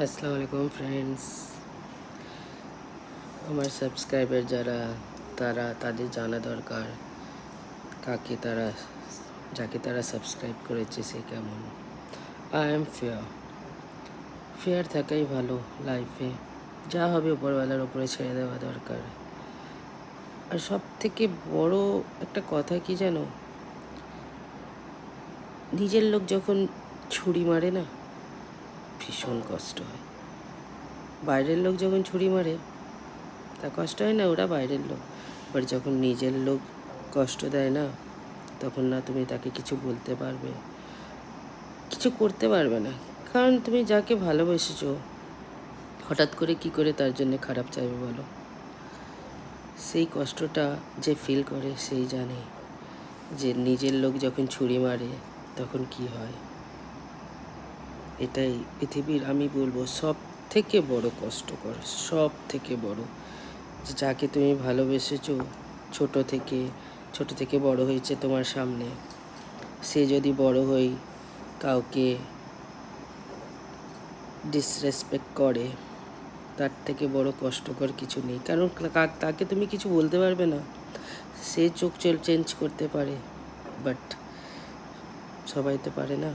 আসসালামু আলাইকুম ফ্রেন্ডস। আমার সাবস্ক্রাইবার যারা তাদের জানা দরকার যাকে তারা সাবস্ক্রাইব করেছে সে কেমন। আই এম ফেয়ার থাকাই ভালো লাইফে। যা হবে উপরওয়ালার উপরে ছেড়ে দেওয়া দরকার। আর সব থেকে বড় একটা কথা কি জানো, নিজের লোক যখন ছুরি মারে না, ভীষণ কষ্ট হয়। বাইরের লোক যখন ছুরি মারে তা কষ্ট হয় না, ওরা বাইরের লোক। বাট যখন নিজের লোক কষ্ট দেয় না, তখন না তুমি তাকে কিছু বলতে পারবে, কিছু করতে পারবে না। কারণ তুমি যাকে ভালোবেসেছো, হঠাৎ করে কি করে তার জন্য খারাপ চাইবে বলো? সেই কষ্টটা যে ফিল করে সেই জানে যে নিজের লোক যখন ছুরি মারে তখন কি হয়। এটাই পৃথিবীর আমি বলবো সব থেকে বড় কষ্টকর, সব থেকে বড়। যাকে তুমি ভালোবেসেছো ছোট থেকে বড় হয়েছে তোমার সামনে, সে যদি বড় হয়ে কাউকে ডিসরেসপেক্ট করে, তার থেকে বড় কষ্টকর কিছু নেই। কারণ তাকে তুমি কিছু বলতে পারবে না। সে চোখ চেঞ্জ করতে পারে, বাট সবাই তো পারে না।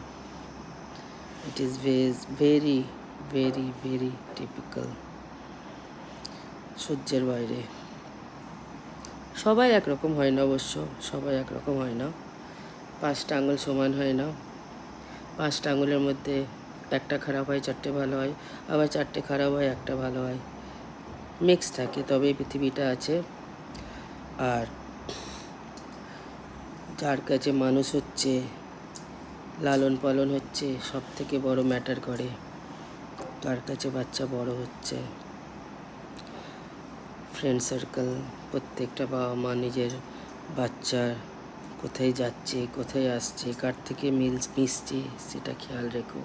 It is very very very typical. সহ্যের বাইরে। সবাই একরকম হয় না অবশ্য, সবাই একরকম হয় না। 5টা আঙুল সমান হয় না। 5টা আঙুলের মধ্যে একটা খারাপ হয়, 4টে ভালো হয়, আবার 4টে খারাপ হয়, একটা ভালো হয়। মিক্স থাকে, তবে পৃথিবীটা আছে। আর যার কাছে মানুষ হচ্ছে, লালন পালন হচ্ছে, সব থেকে বড় ম্যাটার করে। তার কাছে বাচ্চা বড় হচ্ছে। ফ্রেন্ড সার্কেল, প্রত্যেকটা বাবা মা নিজের বাচ্চার কোথায় যাচ্ছে, কোথায় আসছে, কার থেকে মিশছে সেটা খেয়াল রেখো।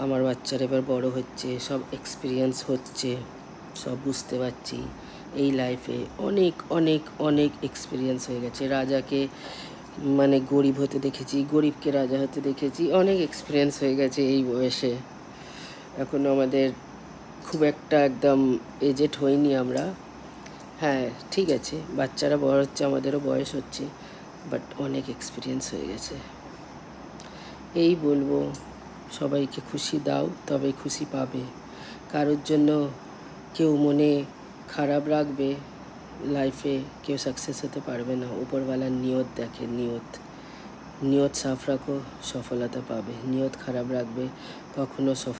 আমার বাচ্চার এবার বড় হচ্ছে, সব এক্সপিরিয়েন্স হচ্ছে, সব বুঝতে পারছি। এই লাইফে অনেক অনেক অনেক এক্সপিরিয়েন্স হয়ে গেছে। রাজাকে গরিব হতে দেখেছি, গরিবকে রাজা হতে দেখেছি। অনেক এক্সপিরিয়েন্স হয়ে গেছে এই বয়সে। এখনও আমাদের খুব একটা একদম এজেড হইনি আমরা। হ্যাঁ ঠিক আছে, বাচ্চারা বড় হচ্ছে, আমাদেরও বয়স হচ্ছে, বাট অনেক এক্সপিরিয়েন্স হয়ে গেছে। এই বলবো, সবাইকে খুশি দাও, তবে খুশি পাবে। কারোর জন্য কেউ মনে খারাপ রাখবে, লাইফে কেউ সাকসেস হতে পারবে না। উপরওয়ালার নিয়ত দেখে, নিয়ত সাফ রাখো, সফলতা পাবে। নিয়ত খারাপ রাখবে, কখনো